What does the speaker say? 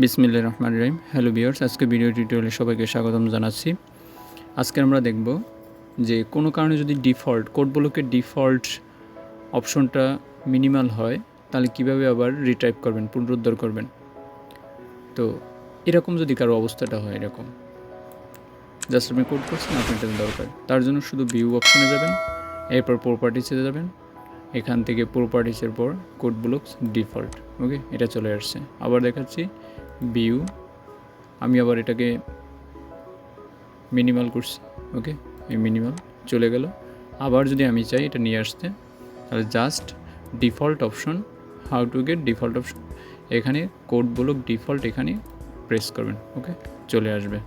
বিসমিল্লাহির রহমানির রহিম। Hello viewers, আজকে ভিডিও টিউটোরিয়ালে সবাইকে স্বাগতম জানাচ্ছি। আজকে আমরা দেখব যে কোনো কারণে যদি কোড ব্লকের ডিফল্ট অপশনটা মিনিমাল হয় তাহলে কিভাবে আবার রিটাইপ করবেন, পুনরুদ্ধার করবেন। তো এরকম যদি কারো অবস্থাটা হয়, এরকম জাস্ট আপনি কোড করছেন, আপনার এটা দরকার, তার জন্য শুধু ভিউ অপশনে যাবেন, এরপর প্রপার্টিসে যাবেন, এখান থেকে প্রপার্টিসের পর কোড ব্লকস ডিফল্ট, ওকে, এটা চলে আসছে। আবার দেখাচ্ছি ভিউ, আমি আবার এটাকে মিনিমাল করছি, ওকে, এই মিনিমাল চলে গেল। আবার যদি আমি চাই এটা নিয়ে আসতে, তাহলে just default option, how to get default option, এখানে কোড ব্লক ডিফল্ট এখানে প্রেস করবেন, ওকে, চলে আসবে।